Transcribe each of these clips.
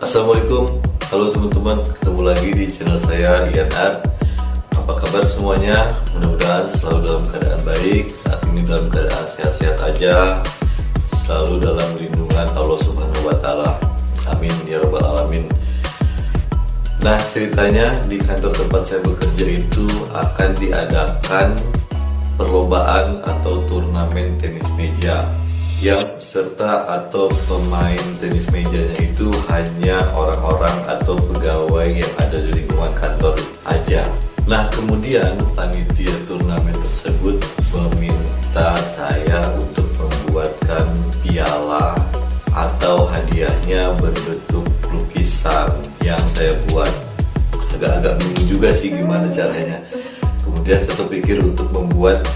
Assalamualaikum, halo teman-teman, ketemu lagi di channel saya Ian Art. Apa kabar semuanya? Mudah-mudahan selalu dalam keadaan baik. Saat ini dalam keadaan sehat-sehat aja, selalu dalam lindungan Allah Subhanahu wa Ta'ala. Amin ya Rabbal Alamin. Nah, ceritanya di kantor tempat saya bekerja itu akan diadakan perlombaan atau turnamen tenis meja, yang peserta atau pemain tenis mejanya itu hanya orang-orang atau pegawai yang ada di lingkungan kantor aja. Nah, kemudian panitia turnamen tersebut meminta saya untuk membuatkan piala atau hadiahnya berbentuk lukisan yang saya buat. Agak-agak bingung juga sih gimana caranya. Kemudian saya terpikir untuk membuat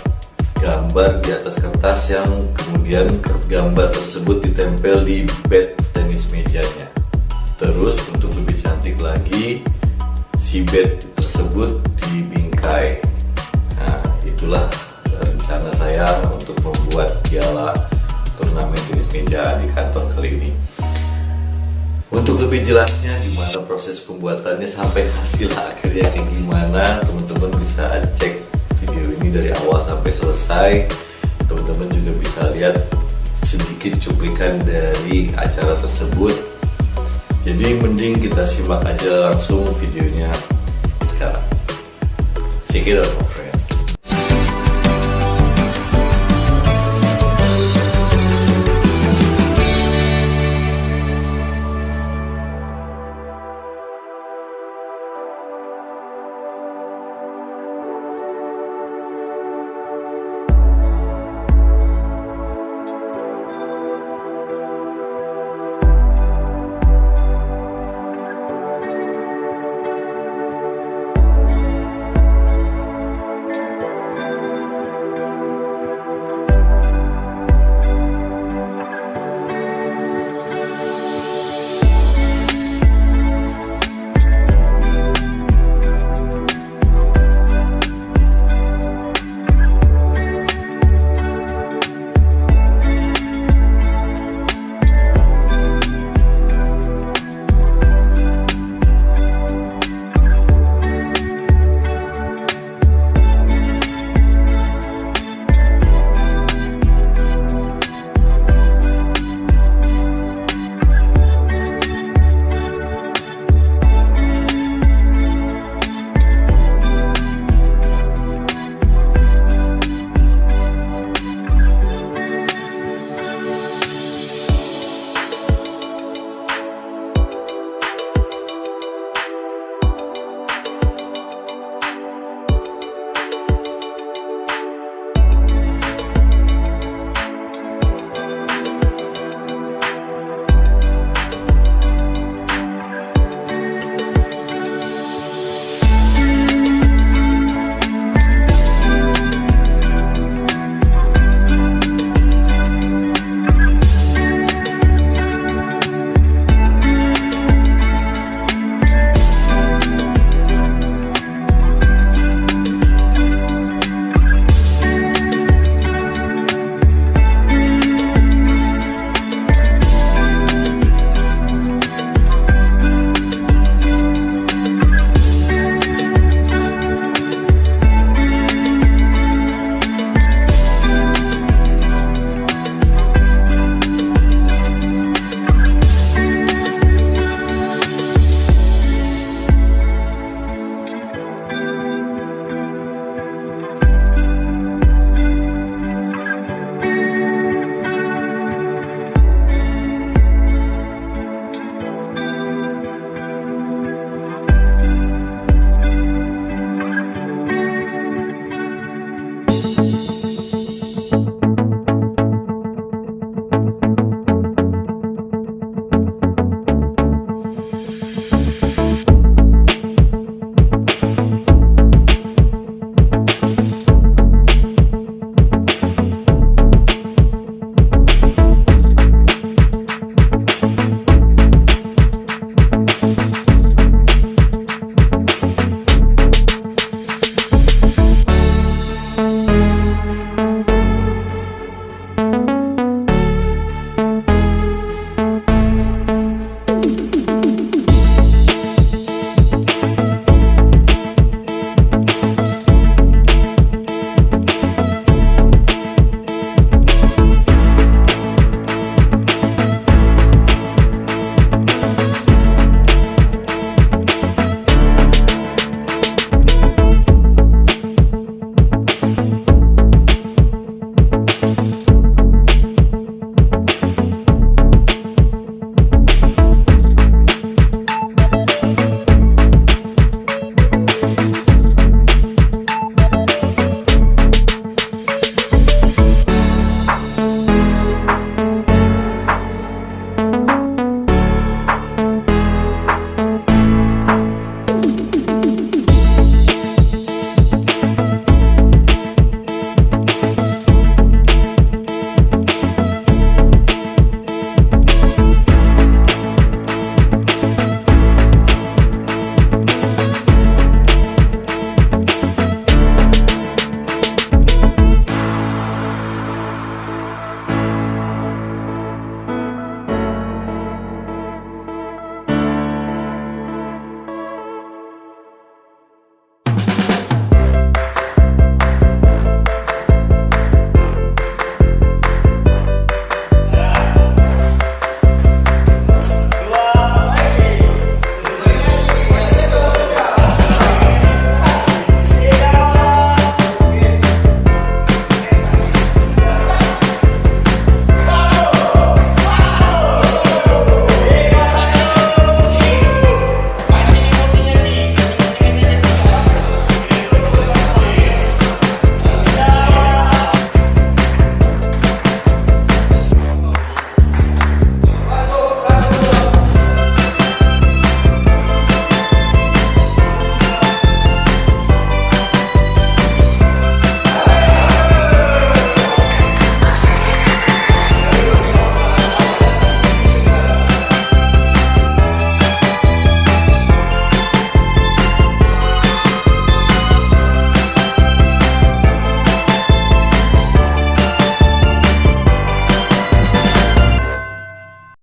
gambar di atas kertas yang kemudian gambar tersebut ditempel di bed tenis mejanya. Terus untuk lebih cantik lagi, si bed tersebut dibingkai. Nah, itulah rencana saya untuk membuat piala turnamen tenis meja di kantor kali ini. Untuk lebih jelasnya gimana proses pembuatannya sampai hasil akhirnya kayak gimana, teman-teman bisa cek video ini dari awal sampai selesai. Teman-teman juga bisa lihat sedikit cuplikan dari acara tersebut. Jadi mending kita simak aja langsung videonya sekarang. Check it out, my friend.